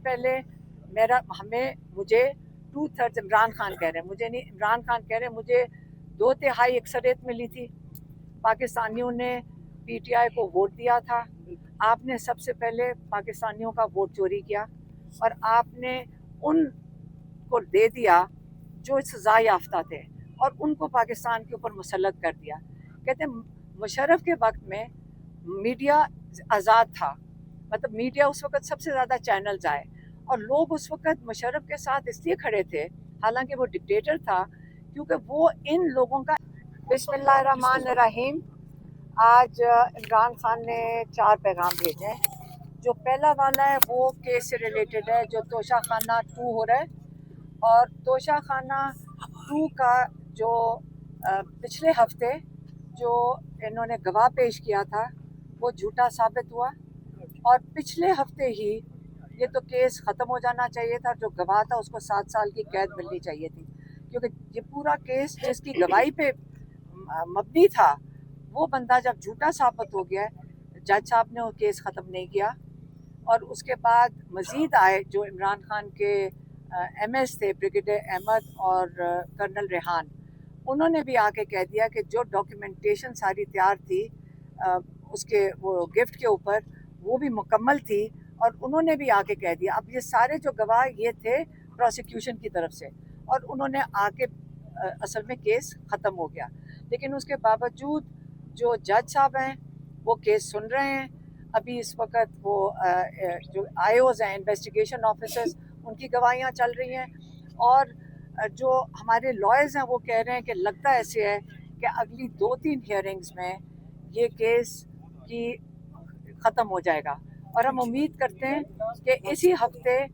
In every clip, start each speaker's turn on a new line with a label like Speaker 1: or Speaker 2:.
Speaker 1: पहले मुझे 2/3 इमरान खान कह रहे हैं, मुझे नहीं, इमरान खान कह रहे हैं मुझे 2/3 अक्सरियत मिली थी। पाकिस्तानियों ने पीटीआई को वोट दिया था। आपने सबसे पहले पाकिस्तानियों का वोट चोरी किया और आपने उनको दे दिया जो सजा याफ्ता थे और उनको पाकिस्तान के ऊपर मुसल्लत कर दिया। कहते हैं मुशर्रफ के वक्त में मीडिया आज़ाद था, मतलब मीडिया उस वक्त सबसे ज़्यादा चैनल्स आए और लोग उस वक्त मुशर्रफ के साथ इसलिए खड़े थे, हालांकि वो डिक्टेटर था, क्योंकि वो इन लोगों का। बिस्मिल्लाहिर्रहमानिर्रहीम। आज इमरान खान ने 4 पैगाम भेजे हैं। जो पहला वाला है वो केस से रिलेटेड है, जो तोशा खाना 2 हो रहा है, और तोशा खाना 2 का जो पिछले हफ्ते जो इन्होंने गवाह पेश किया था वो झूठा साबित हुआ और पिछले हफ्ते ही ये तो केस ख़त्म हो जाना चाहिए था। जो गवाह था उसको 7 साल की कैद मिलनी चाहिए थी, क्योंकि ये पूरा केस जिसकी गवाही पे मबनी था वो बंदा जब झूठा साबित हो गया है, जज साहब ने वो केस ख़त्म नहीं किया। और उसके बाद मज़ीद आए जो इमरान खान के एमएस थे, ब्रिगेडियर अहमद और कर्नल रेहान, उन्होंने भी आके कह दिया कि जो डॉक्यूमेंटेशन सारी तैयार थी उसके वो गिफ्ट के ऊपर, वो भी मुकम्मल थी और उन्होंने भी आके कह दिया। अब ये सारे जो गवाह ये थे प्रोसिक्यूशन की तरफ से, और उन्होंने आके असल में केस ख़त्म हो गया। लेकिन उसके बावजूद जो जज साहब हैं वो केस सुन रहे हैं। अभी इस वक्त वो जो आईओज हैं, इन्वेस्टिगेशन ऑफिसर्स, उनकी गवाहियाँ चल रही हैं और जो हमारे लॉयर्स हैं वो कह रहे हैं कि लगता ऐसे है कि अगली 2-3 हियरिंग्स में ये केस की ख़त्म हो जाएगा और हम उम्मीद करते हैं कि इसी हफ्ते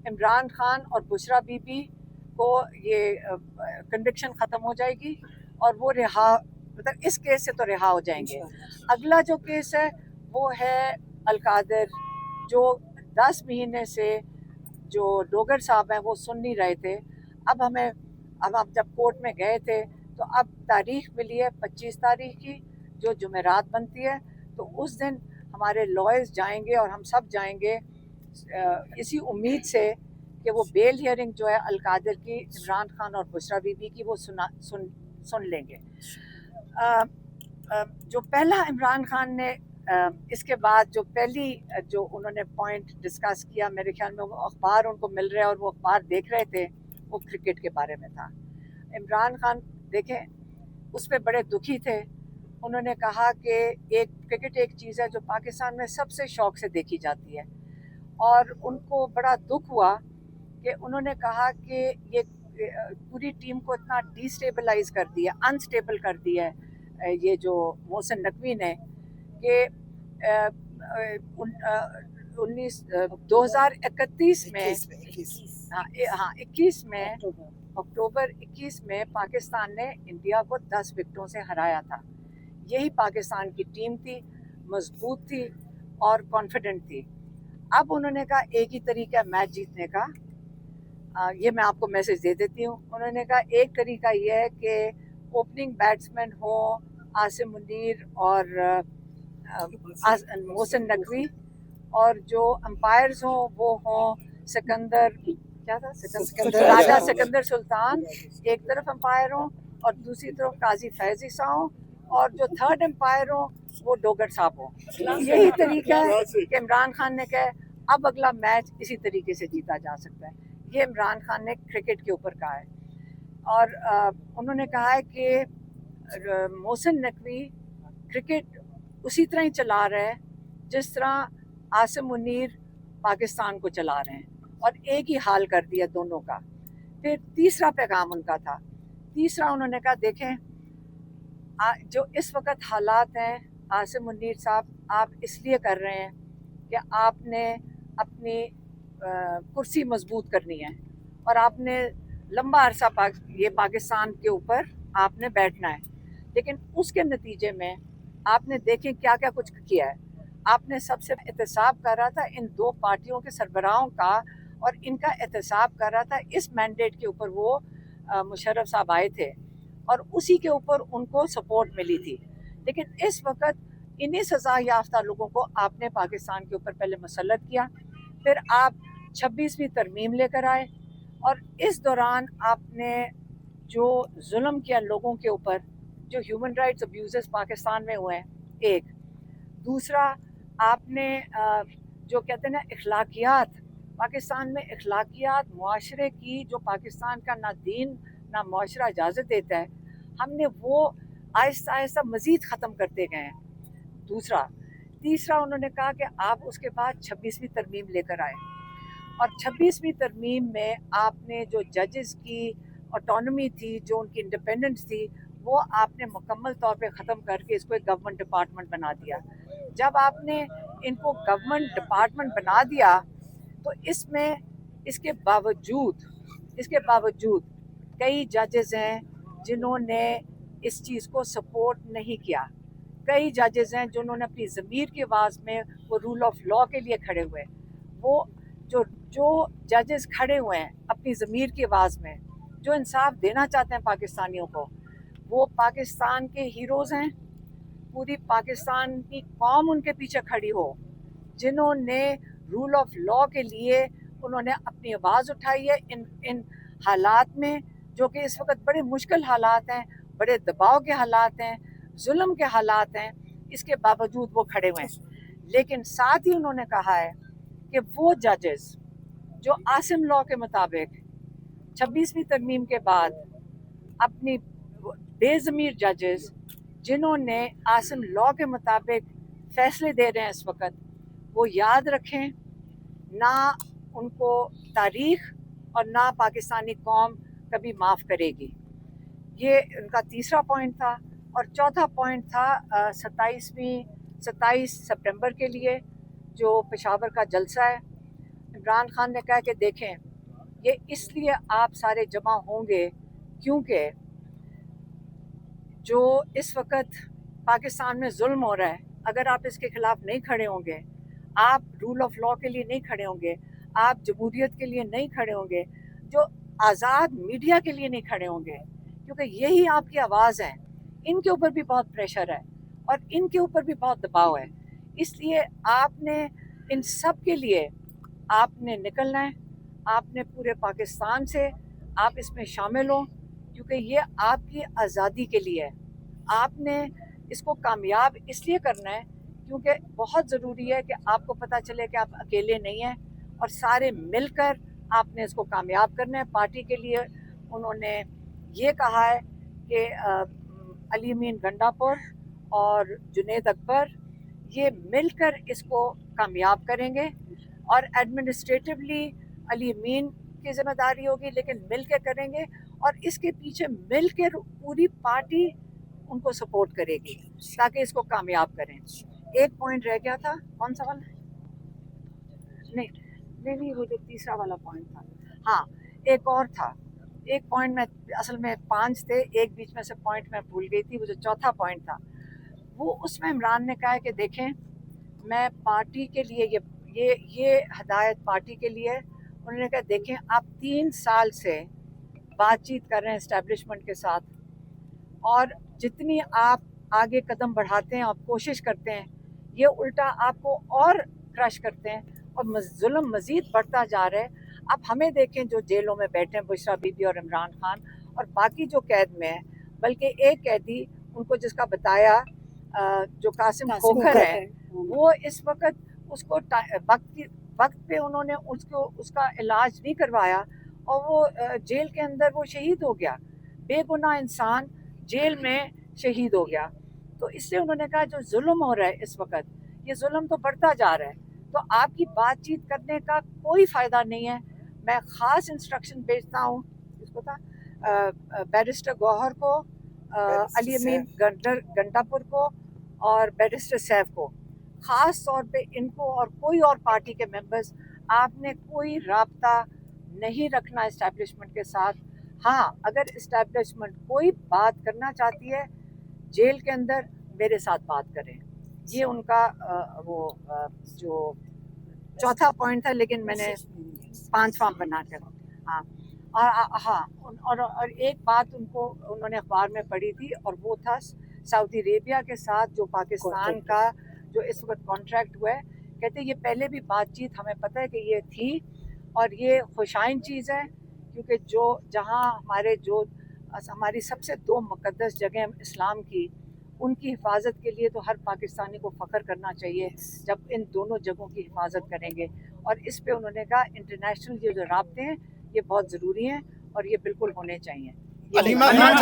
Speaker 1: इमरान खान और बुशरा बीबी को ये कन्विक्शन ख़त्म हो जाएगी और वो रिहा, मतलब इस केस से तो रिहा हो जाएंगे। अगला जो केस है वो है अलकादर, जो 10 महीने से जो डोगर साहब हैं वो सुन नहीं रहे थे। अब हम जब कोर्ट में गए थे तो अब तारीख मिली है 25 तारीख की, जो जुमेरात बनती है, तो उस दिन हमारे लॉयर्स जाएंगे और हम सब जाएंगे इसी उम्मीद से कि वो बेल हियरिंग जो है अलकादर की, इमरान खान और बुशरा बीबी की, वो सुन लेंगे। जो पहला इमरान खान ने इसके बाद जो पहली जो उन्होंने पॉइंट डिस्कस किया, मेरे ख्याल में वो अखबार उनको मिल रहे और वो अखबार देख रहे थे, वो क्रिकेट के बारे में था। इमरान खान देखें उस पर बड़े दुखी थे। उन्होंने कहा कि क्रिकेट एक चीज़ है जो पाकिस्तान में सबसे शौक से देखी जाती है, और उनको बड़ा दुख हुआ कि उन्होंने कहा कि ये पूरी टीम को इतना डिस्टेबलाइज कर दिया, अनस्टेबल कर दिया है ये जो मोहसिन नकवी ने, कि 2031 में, हाँ 21 में, अक्टूबर 21 में पाकिस्तान ने इंडिया को 10 विकेटों से हराया था। यही पाकिस्तान की टीम थी, मजबूत थी और कॉन्फिडेंट थी। अब उन्होंने कहा एक ही तरीका है मैच जीतने का, ये मैं आपको मैसेज दे देती हूँ। उन्होंने कहा एक तरीका ये है कि ओपनिंग बैट्समैन हो आसिम मुनीर और मोहसिन नकवी, और जो अंपायर्स हों वो हों सिकंदर, क्या था, राजा सिकंदर सुल्तान एक तरफ अंपायर हों और दूसरी तरफ काजी फैजी सा हों, और जो थर्ड अंपायर हो वो डोगर साहब हो। यही तरीका है कि इमरान खान ने कहा अब अगला मैच इसी तरीके से जीता जा सकता है। ये इमरान खान ने क्रिकेट के ऊपर कहा है। और उन्होंने कहा है कि मोहसिन नकवी क्रिकेट उसी तरह ही चला रहे हैं जिस तरह आसिम मुनीर पाकिस्तान को चला रहे हैं, और एक ही हाल कर दिया दोनों का। फिर तीसरा पैगाम उनका था, तीसरा उन्होंने कहा देखें जो इस वक्त हालात हैं आसिम मुनीर साहब, आप इसलिए कर रहे हैं कि आपने अपनी कुर्सी मजबूत करनी है और आपने लंबा अरसा ये पाकिस्तान के ऊपर आपने बैठना है, लेकिन उसके नतीजे में आपने देखें क्या क्या कुछ किया है। आपने सबसे एहतसाब कर रहा था इन 2 पार्टियों के सरबराहों का, और इनका एहतसाब कर रहा था इस मैंडेट के ऊपर। वो मुशर्रफ साहब आए थे और उसी के ऊपर उनको सपोर्ट मिली थी, लेकिन इस वक्त इन्हीं सज़ा याफ्ता लोगों को आपने पाकिस्तान के ऊपर पहले मुसल्लत किया, फिर आप 26वीं तरमीम लेकर आए, और इस दौरान आपने जो जुल्म किया लोगों के ऊपर, जो ह्यूमन राइट्स अब्यूज़ पाकिस्तान में हुए हैं, एक दूसरा आपने जो कहते हैं ना अखलाकियात, पाकिस्तान में अखलाकियात मुआशरे की जो पाकिस्तान का ना दीन ना मुआशरा इजाज़त देता है, हमने वो आहिस्ता आहिस्ता मज़ीद ख़त्म करते गए हैं। दूसरा तीसरा उन्होंने कहा कि आप उसके बाद 26वीं तरमीम लेकर आए, और 26वीं तरमीम में आपने जो जजेस की ऑटोनमी थी, जो उनकी इंडिपेंडेंस थी, वो आपने मुकम्मल तौर पे ख़त्म करके इसको एक गवर्नमेंट डिपार्टमेंट बना दिया। जब आपने इनको गवर्नमेंट डिपार्टमेंट बना दिया तो इसके बावजूद कई जजेस हैं जिन्होंने इस चीज़ को सपोर्ट नहीं किया। कई जजेस हैं जिन्होंने अपनी ज़मीर की आवाज़ में वो रूल ऑफ लॉ के लिए खड़े हुए। वो जो जजेस खड़े हुए हैं अपनी ज़मीर की आवाज़ में, जो इंसाफ देना चाहते हैं पाकिस्तानियों को, वो पाकिस्तान के हीरोज़ हैं। पूरी पाकिस्तान की कौम उनके पीछे खड़ी हो, जिन्होंने रूल ऑफ लॉ के लिए उन्होंने अपनी आवाज़ उठाई है इन हालात में, जो कि इस वक्त बड़े मुश्किल हालात हैं, बड़े दबाव के हालात हैं, जुल्म के हालात हैं। इसके बावजूद वो खड़े हुए हैं। लेकिन साथ ही उन्होंने कहा है कि वो जजेस जो आसिम लॉ के मुताबिक 26वीं तरमीम के बाद अपनी बेज़मीर जजेस जिन्होंने आसिम लॉ के मुताबिक फ़ैसले दे रहे हैं इस वक्त, वो याद रखें, ना उनको तारीख़ और ना पाकिस्तानी कौम कभी माफ़ करेगी। ये उनका तीसरा पॉइंट था। और चौथा पॉइंट था 27 सितंबर के लिए जो पेशावर का जलसा है। इमरान खान ने कहा कि देखें, ये इसलिए आप सारे जमा होंगे क्योंकि जो इस वक्त पाकिस्तान में जुल्म हो रहा है, अगर आप इसके ख़िलाफ़ नहीं खड़े होंगे, आप रूल ऑफ लॉ के लिए नहीं खड़े होंगे, आप जमहूरियत के लिए नहीं खड़े होंगे, जो आज़ाद मीडिया के लिए नहीं खड़े होंगे, क्योंकि यही आपकी आवाज़ है। इनके ऊपर भी बहुत प्रेशर है और इनके ऊपर भी बहुत दबाव है। इसलिए आपने इन सब के लिए आपने निकलना है। आपने पूरे पाकिस्तान से आप इसमें शामिल हो, क्योंकि ये आपकी आज़ादी के लिए है। आपने इसको कामयाब इसलिए करना है क्योंकि बहुत ज़रूरी है कि आपको पता चले कि आप अकेले नहीं हैं, और सारे मिलकर आपने इसको कामयाब करना है। पार्टी के लिए उन्होंने ये कहा है कि अली अमीन गंडापुर और जुनैद अकबर ये मिलकर इसको कामयाब करेंगे, और एडमिनिस्ट्रेटिवली अली अमीन की जिम्मेदारी होगी, लेकिन मिल के करेंगे, और इसके पीछे मिल के पूरी पार्टी उनको सपोर्ट करेगी ताकि इसको कामयाब करें। एक पॉइंट रह गया था, कौन सा वाला? नहीं, वो जो तीसरा वाला पॉइंट था। हाँ, एक और था, एक पॉइंट में असल में 5 थे, एक बीच में से पॉइंट मैं भूल गई थी। वो जो चौथा पॉइंट था, वो उसमें इमरान ने कहा है कि देखें, मैं पार्टी के लिए ये हदायत पार्टी के लिए। उन्होंने कहा देखें, आप 3 साल से बातचीत कर रहे हैं इस्टेब्लिशमेंट के साथ, और जितनी आप आगे कदम बढ़ाते हैं, आप कोशिश करते हैं, ये उल्टा आपको और क्रश करते हैं और जुल्म मज़ीद बढ़ता जा रहा है। अब हमें देखें जो जेलों में बैठे हैं, बुशरा बीबी और इमरान खान, और बाकी जो कैद में है, बल्कि एक कैदी उनको जिसका बताया जो कासिम खोखर है, वो इस वक्त उसको वक्त पे उन्होंने उसका इलाज नहीं करवाया, और वो जेल के अंदर वो शहीद हो गया। बेगुनाह इंसान जेल में शहीद हो गया। तो इसलिए उन्होंने कहा जो जुल्म हो रहा है इस वक्त, ये जुल्म तो बढ़ता जा रहा है, तो आपकी बातचीत करने का कोई फ़ायदा नहीं है। मैं ख़ास इंस्ट्रक्शन भेजता हूँ, इसको था बैरिस्टर गौहर को, अली अमीन गंडापुर को और बैरिस्टर सैफ को, ख़ास तौर पे इनको, और कोई और पार्टी के मेंबर्स, आपने कोई राब्ता नहीं रखना इस्टेब्लिशमेंट के साथ। हाँ, अगर इस्टेब्लिशमेंट कोई बात करना चाहती है जेल के अंदर, मेरे साथ बात करें। ये उनका जो चौथा पॉइंट था, लेकिन मैंने 5वां बना कर। हाँ, और एक बात उन्होंने अखबार में पढ़ी थी, और वो था सऊदी अरेबिया के साथ जो पाकिस्तान का जो इस वक्त कॉन्ट्रैक्ट हुआ है। कहते ये पहले भी बातचीत हमें पता है कि ये थी, اور یہ خوشائن چیز ہے کیونکہ جو جہاں ہماری سب سے دو مقدس جگہیں اسلام کی، ان کی حفاظت کے لیے تو ہر پاکستانی کو فخر کرنا چاہیے جب ان دونوں جگہوں کی حفاظت کریں گے. اور اس پہ انہوں نے کہا انٹرنیشنل یہ جو رابطے ہیں یہ بہت ضروری ہیں اور یہ بالکل ہونے چاہیے.
Speaker 2: علیمہ خان